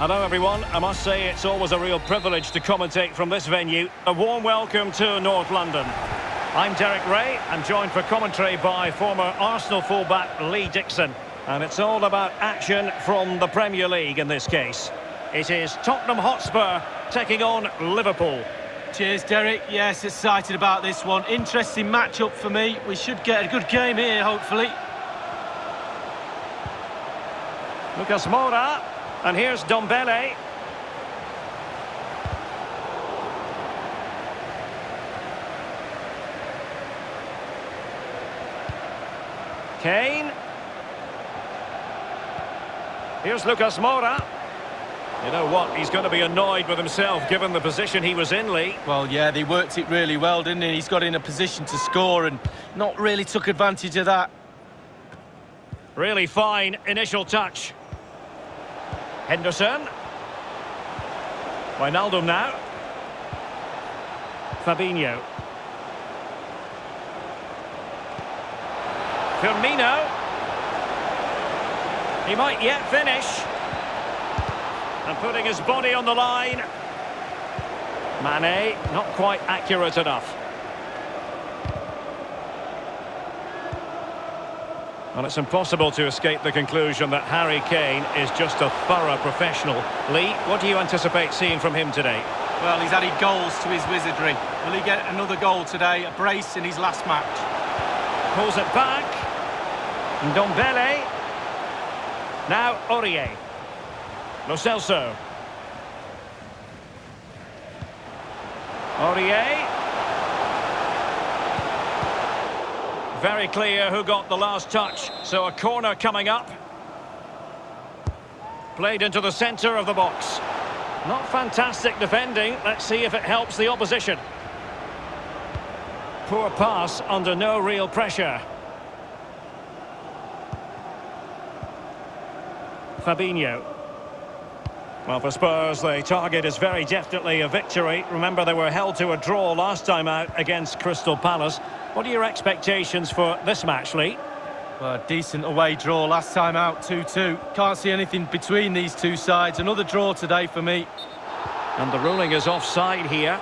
Hello everyone, I must say it's always a real privilege to commentate from this venue. A warm welcome to North London. I'm Derek Ray, I'm joined for commentary by former Arsenal fullback Lee Dixon. And it's all about action from the Premier League in this case. It is Tottenham Hotspur taking on Liverpool. Cheers, Derek. Yes, excited about this one. Interesting match-up for me. We should get a good game here, hopefully. Lucas Moura. And here's Dombele. Kane. Here's Lucas Moura. You know what? He's going to be annoyed with himself given the position he was in, Lee. Well, yeah, they worked it really well, didn't he? He's got in a position to score and not really took advantage of that. Really fine initial touch. Henderson. Wijnaldum now. Fabinho. Firmino. He might yet finish. And putting his body on the line. Mane, not quite accurate enough. Well, it's impossible to escape the conclusion that Harry Kane is just a thorough professional. Lee, what do you anticipate seeing from him today? Well, he's added goals to his wizardry. Will he get another goal today? A brace in his last match. Pulls it back. Ndombele. Now Aurier. Lo Celso. Aurier. Very clear who got the last touch. So a corner coming up. Played into the centre of the box. Not fantastic defending. Let's see if it helps the opposition. Poor pass under no real pressure. Fabinho. Well, for Spurs, the target is very definitely a victory. Remember, they were held to a draw last time out against Crystal Palace. What are your expectations for this match, Lee? Well, a decent away draw last time out, 2-2. Can't see anything between these two sides. Another draw today for me. And the ruling is offside here.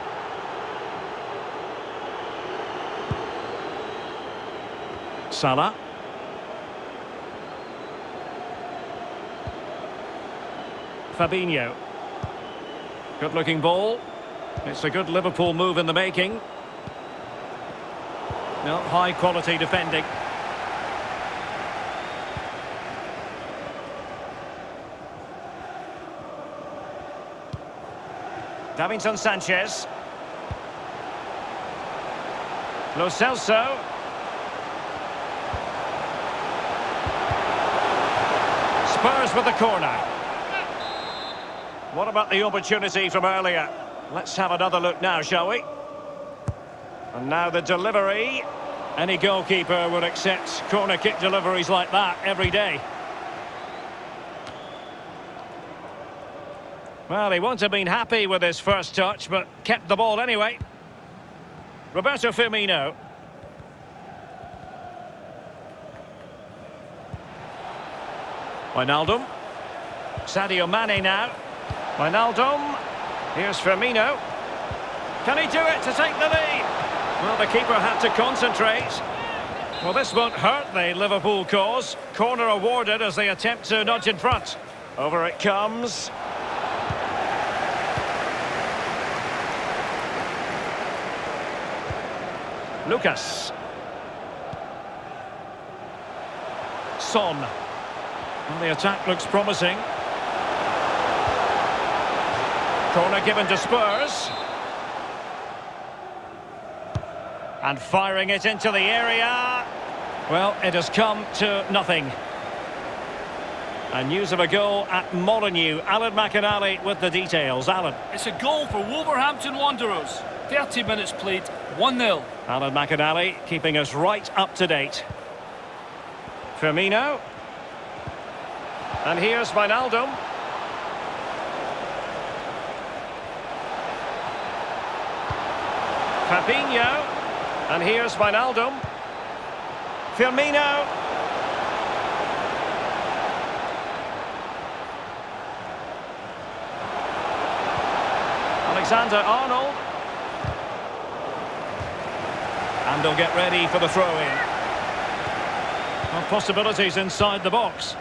Salah. Fabinho. Good-looking ball. It's a good Liverpool move in the making. No, high-quality defending. Davinson Sanchez. Lo Celso. Spurs with the corner. What about the opportunity from earlier? Let's have another look now, shall we? And now the delivery. Any goalkeeper would accept corner kick deliveries like that every day. Well, he won't have been happy with his first touch, but kept the ball anyway. Roberto Firmino. Wijnaldum. Sadio Mane now. Wijnaldum. Here's Firmino. Can he do it to take the lead? Well, the keeper had to concentrate. Well, this won't hurt the Liverpool cause. Corner awarded as they attempt to nudge in front. Over it comes. Lucas. Son. Well, the attack looks promising. Corner given to Spurs. And firing it into the area. Well, it has come to nothing. And news of a goal at Molineux. Alan McInally with the details. Alan. It's a goal for Wolverhampton Wanderers. 30 minutes played, 1-0. Alan McInally keeping us right up to date. Firmino. And here's Wijnaldum. Fabinho. And here's Wijnaldum. Firmino. Alexander-Arnold. And they'll get ready for the throw-in. Well, possibilities inside the box.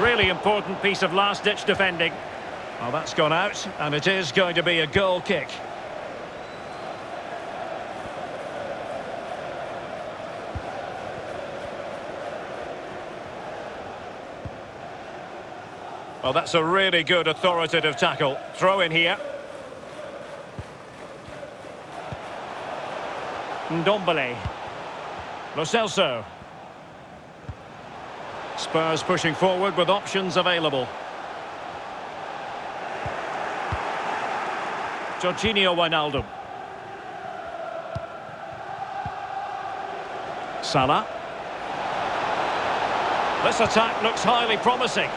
Really important piece of last-ditch defending. Well, that's gone out, and it is going to be a goal kick. Well, that's a really good authoritative tackle. Throw in here. Ndombele. Lo Celso. Spurs pushing forward with options available. Jorginho Wijnaldum. Salah. This attack looks highly promising.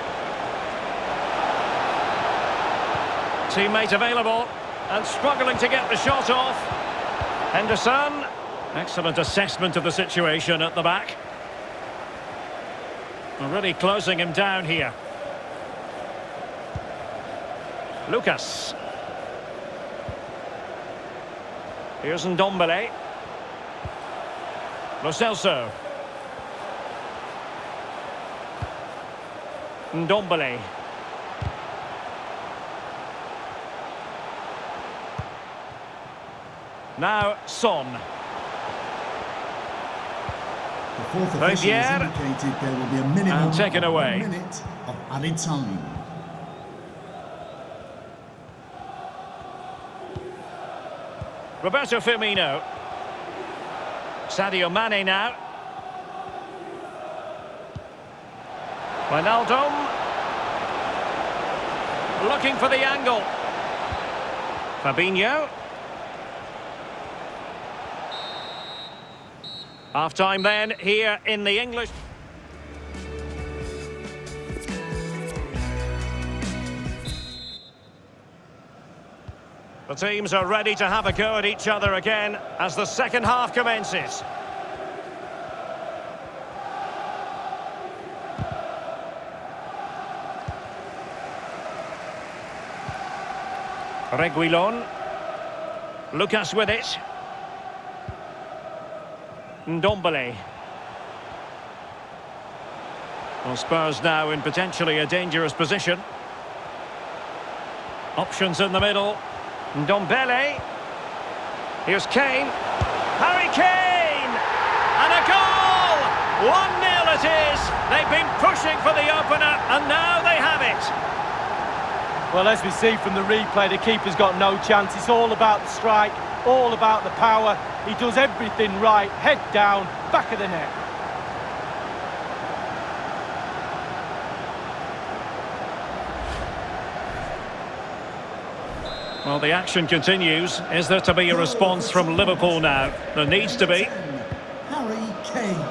Teammate available and struggling to get the shot off. Henderson. Excellent assessment of the situation at the back. Really closing him down here. Lucas. Here's Ndombele. Lo Celso. Ndombele. Now Son. The fourth official has indicated there will be a minimum and taken away. of 1 minute of added time. Roberto Firmino. Sadio Mane now. Wijnaldum. Looking for the angle. Fabinho. Half-time then, here in the English. The teams are ready to have a go at each other again as the second half commences. Reguilon. Lucas with it. Ndombele. Well, Spurs now in potentially a dangerous position. Options in the middle. Ndombele. Here's Kane. Harry Kane! And a goal! 1-0 it is. They've been pushing for the opener, and now they have it. Well, as we see from the replay, the keeper's got no chance. It's all about the strike, all about the power. He does everything right. Head down, back of the net. Well, the action continues. Is there to be a response from Liverpool now? There needs to be. Harry Kane.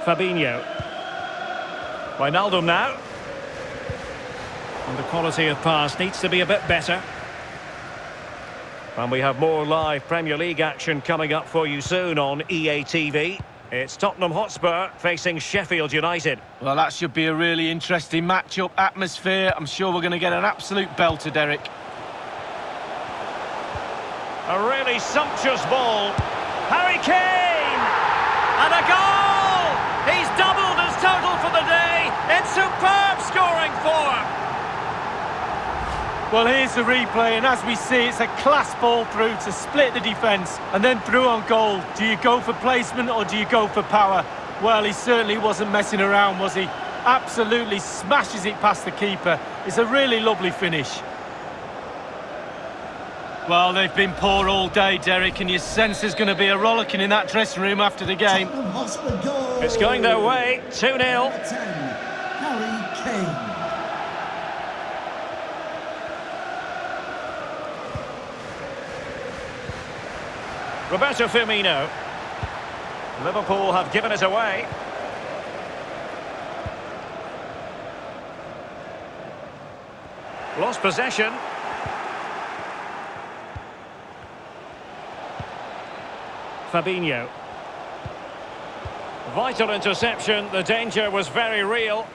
Fabinho. Wijnaldum now. And the quality of pass needs to be a bit better. And we have more live Premier League action coming up for you soon on EA TV. It's Tottenham Hotspur facing Sheffield United. Well, that should be a really interesting matchup. Atmosphere, I'm sure we're going to get an absolute belter, Derek. A really sumptuous ball. Harry Kane! And a goal! He's doubled his total for the day in superb scoring form. Well, here's the replay, and as we see, it's a class ball through to split the defence and then through on goal. Do you go for placement or do you go for power? Well, he certainly wasn't messing around, was he? Absolutely smashes it past the keeper. It's a really lovely finish. Well, they've been poor all day, Derek, and you sense there's going to be a rollicking in that dressing room after the game. Tottenham Hotspur goal. It's going their way, 2-0. Number 10, Harry Kane. Roberto Firmino. Liverpool have given it away. Lost possession. Fabinho. Vital interception, the danger was very real.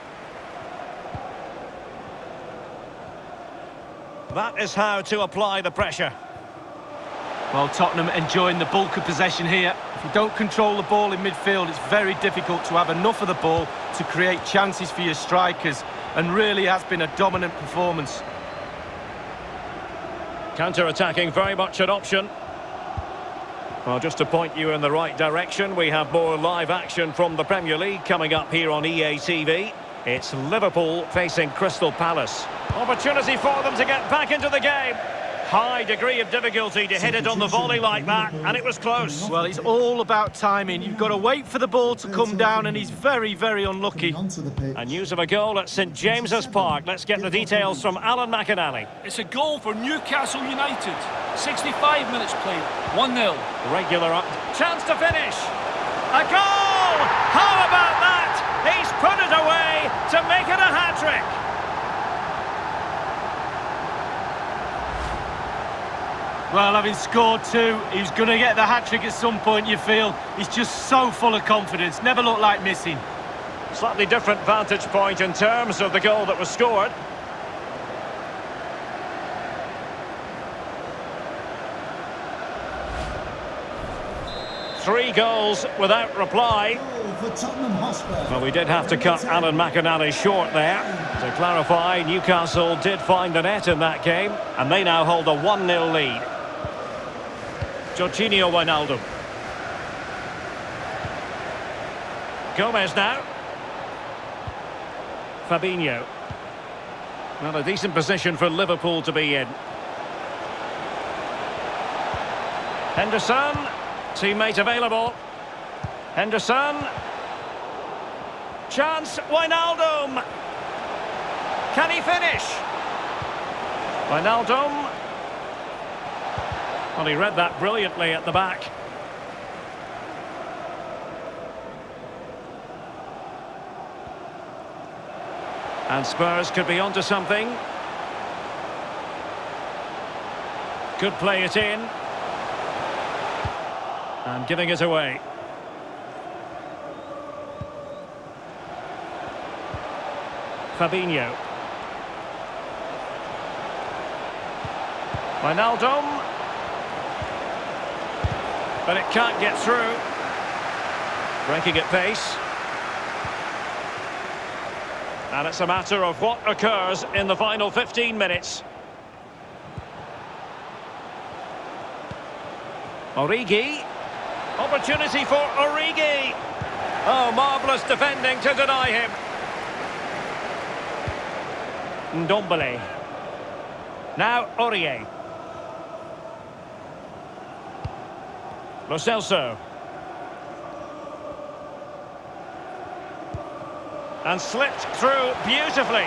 That is how to apply the pressure. Well, Tottenham enjoying the bulk of possession here. If you don't control the ball in midfield, it's very difficult to have enough of the ball to create chances for your strikers, and really has been a dominant performance. Counter-attacking, very much an option. Well, just to point you in the right direction, we have more live action from the Premier League coming up here on EA TV. It's Liverpool facing Crystal Palace. Opportunity for them to get back into the game. High degree of difficulty to hit it on the volley like that, and it was close. Well, it's all about timing. You've got to wait for the ball to come down, and he's very, very unlucky. And news of a goal at St James's Park. Let's get the details from Alan McInally. It's a goal for Newcastle United. 65 minutes played, 1-0. Regular up. Chance to finish. A goal! How about that? He's put it away to make it a hat-trick. Well, having scored two, he's going to get the hat-trick at some point, you feel. He's just so full of confidence, never looked like missing. Slightly different vantage point in terms of the goal that was scored. Three goals without reply. For Tottenham Hotspur. Well, we did have to cut Alan McInally short there. To clarify, Newcastle did find the net in that game, and they now hold a 1-0 lead. Jorginho Wijnaldum. Gomez now. Fabinho. Well, a decent position for Liverpool to be in. Henderson. Teammate available. Henderson. Chance. Wijnaldum. Can he finish? Wijnaldum. Well, he read that brilliantly at the back. And Spurs could be onto something. Could play it in. And giving it away. Fabinho. Wijnaldum. But it can't get through. Breaking at pace. And it's a matter of what occurs in the final 15 minutes. Origi. Opportunity for Origi. Oh, marvellous defending to deny him. Ndombele. Now Aurier. Lo Celso. And slipped through beautifully.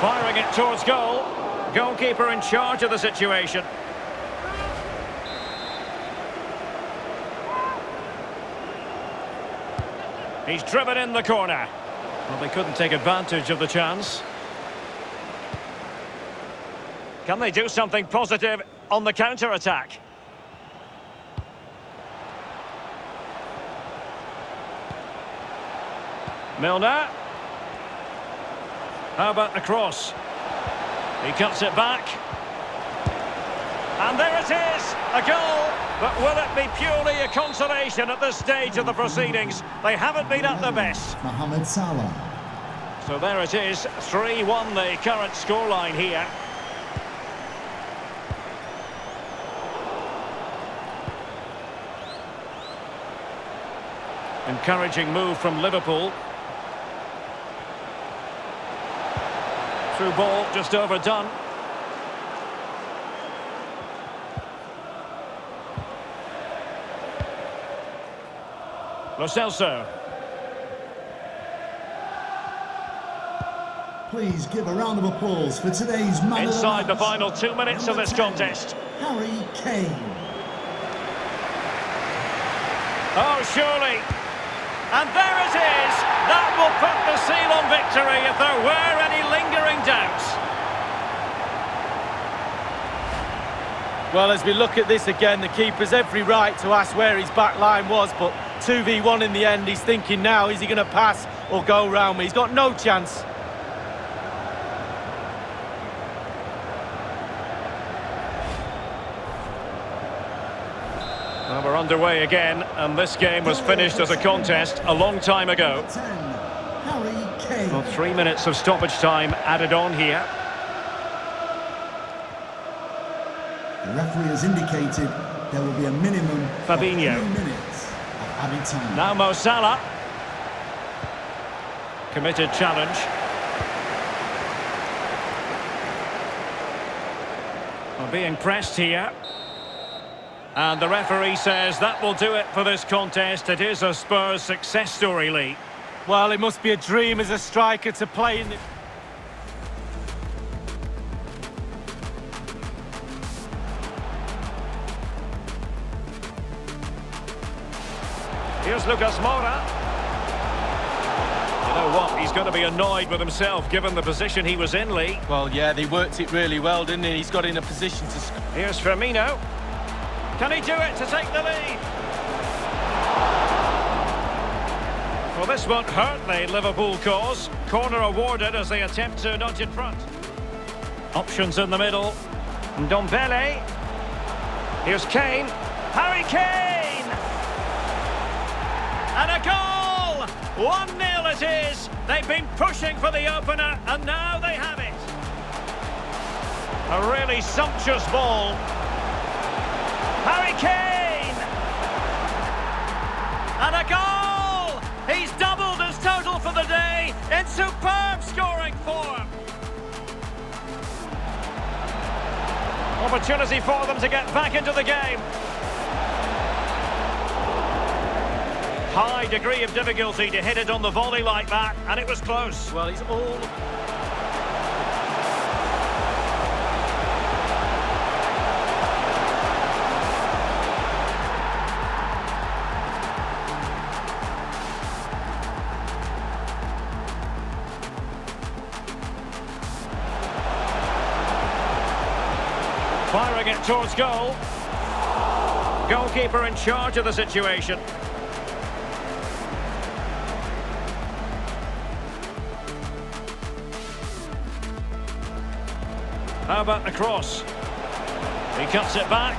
Firing it towards goal. Goalkeeper in charge of the situation. He's driven in the corner. Well, they couldn't take advantage of the chance. Can they do something positive on the counter-attack? Milner. How about the cross? He cuts it back. And there it is, a goal. But will it be purely a consolation at this stage of the proceedings? They haven't been at their best. Mohamed Salah. So there it is, 3-1 the current scoreline here. Encouraging move from Liverpool. Through ball, just overdone. Lo Celso. Please give a round of applause for today's man Inside the of the match. final 2 minutes of this contest. Harry Kane. Oh, surely. And there it is. That will put the seal on victory if there were any lingering doubts. Well, as we look at this again, the keeper's every right to ask where his back line was, but 2v1 in the end. He's thinking now, is he going to pass or go round me? He's got no chance. Well, we're underway again, and this game was finished as a contest a long time ago. 10, Harry Kane. Well, 3 minutes of stoppage time added on here. The referee has indicated there will be a minimum Fabinho. of 3 minutes of added time. Now Mo Salah. Committed challenge. Well, being pressed here. And the referee says that will do it for this contest. It is a Spurs success story, Lee. Well, it must be a dream as a striker to play in the... Here's Lucas Moura. You know what? He's going to be annoyed with himself given the position he was in, Lee. Well, yeah, they worked it really well, didn't they? He's got in a position to... Here's Firmino. Can he do it to take the lead? Well, this won't hurt the Liverpool cause. Corner awarded as they attempt to nudge in front. Options in the middle. Ndombele. Here's Kane. Harry Kane! And a goal! 1-0 it is. They've been pushing for the opener, and now they have it. A really sumptuous ball. Harry Kane! And a goal! He's doubled his total for the day in superb scoring form. Opportunity for them to get back into the game. High degree of difficulty to hit it on the volley like that, and it was close. Well, he's all... Firing it towards goal. Goalkeeper in charge of the situation. How about the cross? He cuts it back.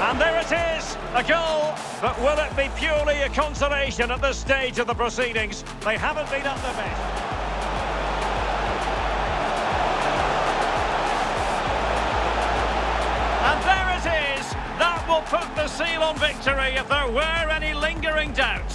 And there it is, a goal. But will it be purely a consolation at this stage of the proceedings? They haven't been at their best. And there it is. That will put the seal on victory if there were any lingering doubts.